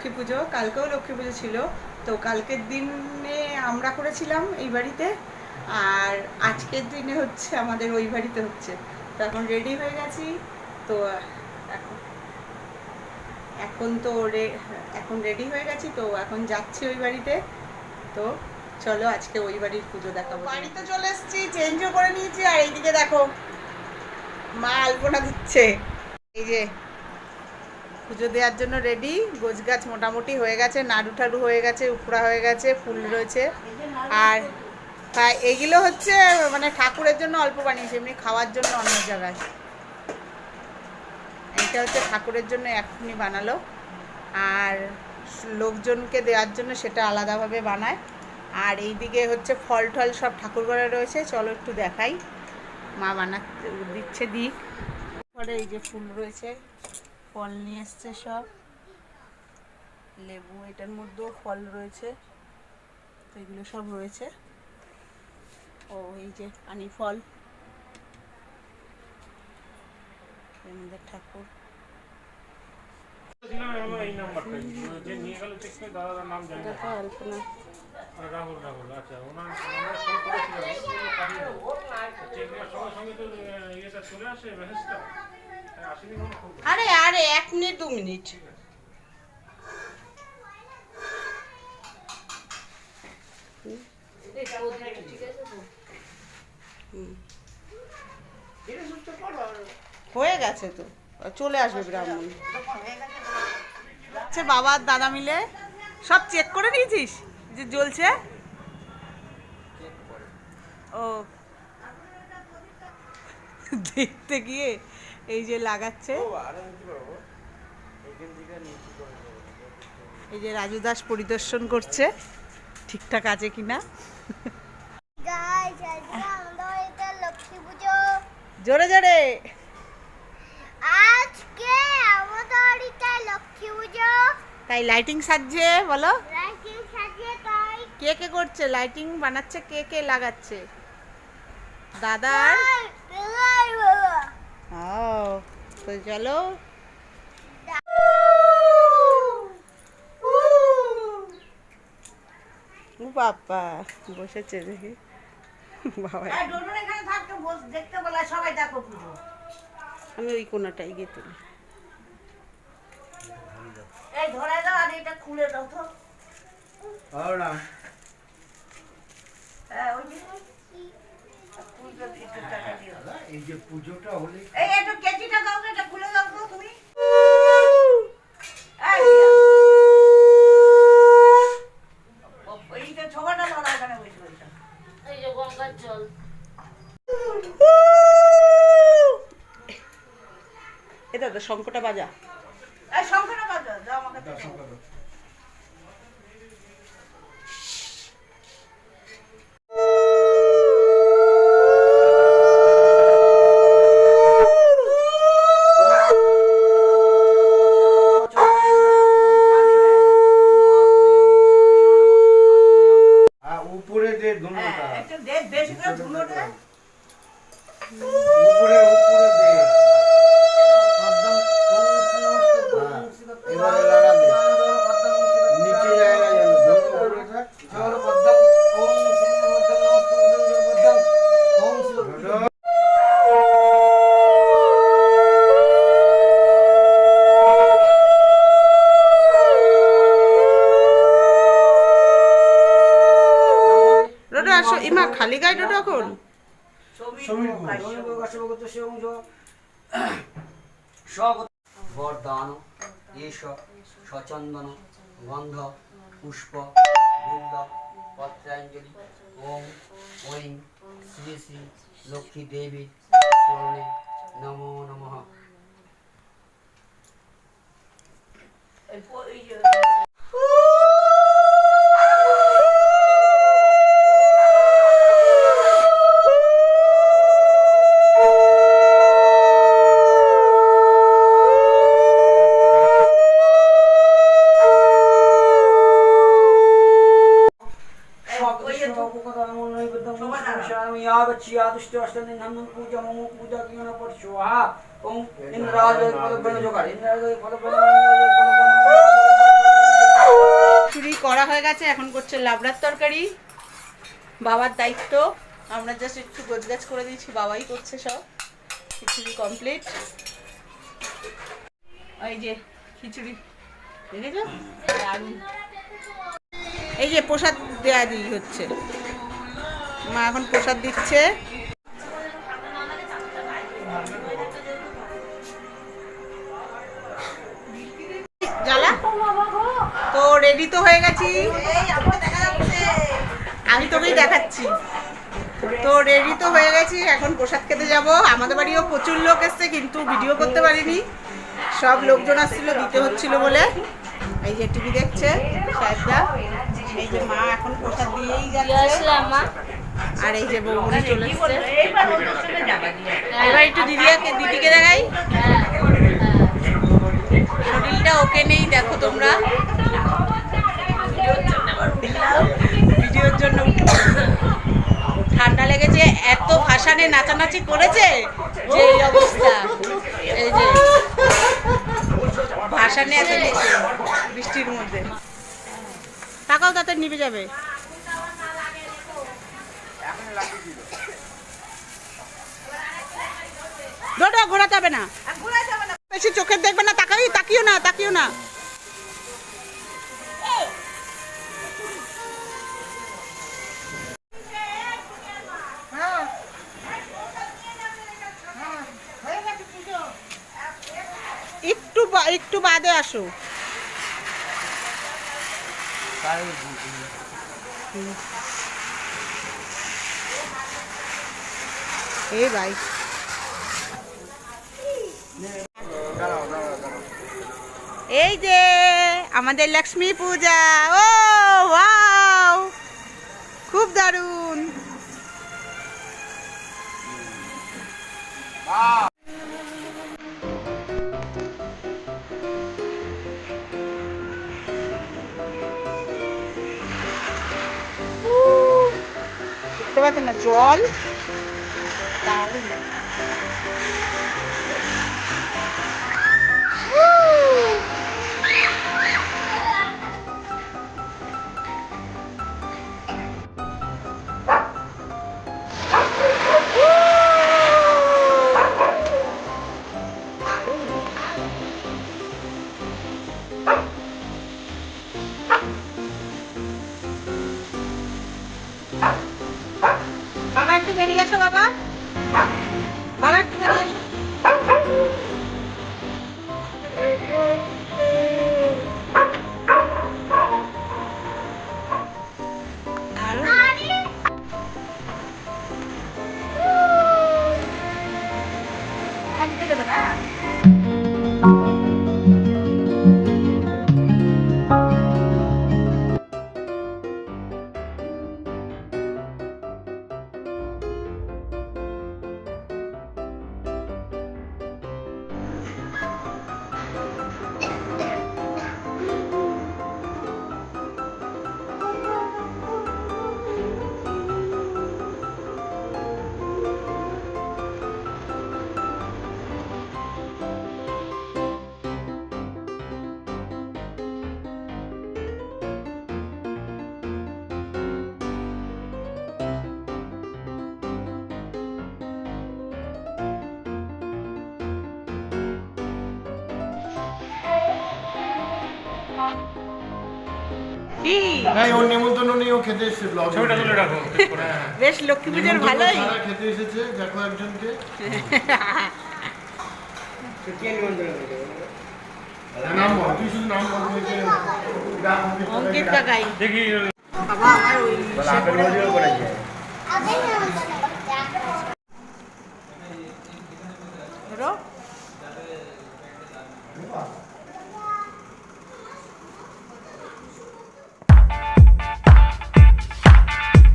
লক্ষ্মী পুজো, কালকেও লক্ষ্মী পুজো ছিল। তো কালকের দিনে আমরা করেছিলাম এই বাড়িতে, আর আজকের দিনে হচ্ছে আমাদের ওই বাড়িতে হচ্ছে। তো এখন রেডি হয়ে গেছি। তো এখন এখন তো এখন রেডি হয়ে গেছি, তো এখন যাচ্ছি ওই বাড়িতে। তো চলো আজকে ওই বাড়ির পুজো দেখাবো। বাড়িতে চলে এসেছি, চেঞ্জও করে নিয়েছি। আর এইদিকে দেখো মা আলপনা দিচ্ছে। এই যে পুজো দেওয়ার জন্য রেডি। গোছ গাছ মোটামুটি হয়ে গেছে, নাড়ু ঠাড়ু হয়ে গেছে, উপড়া হয়ে গেছে, ফুল রয়েছে। আর এইগুলো হচ্ছে মানে ঠাকুরের জন্য অল্প বানিয়েছি, এমনি খাওয়ার জন্য অন্য জায়গায়। এইটা হচ্ছে ঠাকুরের জন্য এখনই বানালো, আর লোকজনকে দেওয়ার জন্য সেটা আলাদাভাবে বানায়। আর এইদিকে হচ্ছে ফল টল সব ঠাকুর ঘরে রয়েছে, চলো একটু দেখাই। মা বানাতে দিচ্ছে দিক। পরে এই যে ফুল রয়েছে, ফল নিয়ে এসছে সব, লেবু, এটার মধ্যেও ফল রয়েছে। তো এগুলো সব রয়েছে। ও এই যে পানি ফল, এর মধ্যে ঠাকুর। আরে আরে 1 মিনিট 2 মিনিট। হয়ে গেছে তো, চলে আসবে ব্রাহ্মণ। আচ্ছা বাবা আর দাদা মিলে সব চেক করে নিয়েছিস যে জ্বলছে? ও দেখতে গিয়ে এই যে লাগাচ্ছে। এই যে রাজু দাস পরিদর্শন করছে ঠিকঠাক আছে কিনা। জোরে জোরে। আজকে আমাদের বাড়িতে লক্ষ্মী পুজো, তাই লাইটিং সাজছে বলো। লাইটিং সাজিয়ে তাই কে কে করছে লাইটিং বানাচ্ছে, কে কে লাগাচ্ছে? দাদা। ও তো চলো। ও বাবা বসেছে দেখি বাবা। আমি ওই কোনাটাই গিয়ে তুলি। এই ধরে দাও আর এটা খুলে দাও তো। না হ্যাঁ ওই যে পুজো একটু টাকা দিও। এই যে পুজোটা হলে এই একটু কেজিটা দাও তো, এটা খুলে দাও তো তুমি। এই যে ছবাটা দাও না, এখানে বসে বসে। এই যে গঙ্গার জল। এটা তো শঙ্কটা বাজা। এই শঙ্খটা বাজাও, দাও আমাকে দাও। উপরে যে ধুনোটা, একটু দে, বেশি করে ধুলো দে। উপরে উপরে দে এবারে লাগাবে নিচে জায়গা যেন ধুনো উপরে থাক। রোডো আসো ইমা, খালি গায়ে রোডো এখন। বরদান এষ সচন্দন গন্ধ পুষ্প বিল্ব পত্রাঞ্জলি ওম ঐং শ্রী শ্রী লক্ষ্মী দেবী চরণে নমো নমঃ। খিচুড়ি করা হয়ে গেছে, এখন করছে লাবড়ার তরকারি। বাবার দায়িত্ব, আমরা জাস্ট একটু গোছগাছ করে দিয়েছি, বাবাই করছে সব। খিচুড়ি কমপ্লিট। এই যে খিচুড়ি দেখেছো, দারুণ। এই যে প্রসাদ দেয়া দিই হচ্ছে, মা এখন প্রসাদ দিচ্ছে। জ্বালা তো রেডি তো হয়ে গেছি, আমি তোকেই দেখাচ্ছি। তো রেডি তো হয়ে গেছি, এখন প্রসাদ খেতে যাব। আমাদের বাড়িও প্রচুর লোক এসছে, কিন্তু ভিডিও করতে পারিনি, সব লোকজন আসছিল, দিতে হচ্ছিল বলে। এই যে টিভি দেখছে সাহেবদা, এই যে মা এখন প্রসাদ দিয়েই যাচ্ছে, আর এই যে বৌমনি চলে এসছে। এবার একটু দিদিকে দেখাই, শরীরটা ওকে নেই, দেখো তোমরা ভিডিওর জন্য। ঠান্ডা লেগেছে, এত ভাসানে নাচানাচি করেছে যে এই অবস্থা। এই যে ভাসানে এত নেচে বৃষ্টির মধ্যে। টাকাও তাতে নিভে যাবে। দৌড়া, ঘোরাতে হবে না, বেশি চোখের দেখবে না, তাকিও না। একটু বাদে আসো। এই ভাই, এই যে আমাদের লক্ষ্মী পূজা। ও ওয়াও, খুব দারুণ। দেখতে পাচ্ছেন না জল, দারুণ। বাবা একটু বেরিয়ে আসো, বাবা একটু বেরিয়ে আসো। কি নাই, ওর নেমন্তন্ন নেই, ও খেতে এসেছে ব্লগ। ছবিটা তুলে রাখো। বেশ লক্ষ্মী পুজোর ভালোই। সারা খেতে এসেছে, দেখো একজনকে। নাম বল, তুই শুধু নাম বল। অঙ্কিত কাকাই। দেখি বাবা আমার ওই ধরো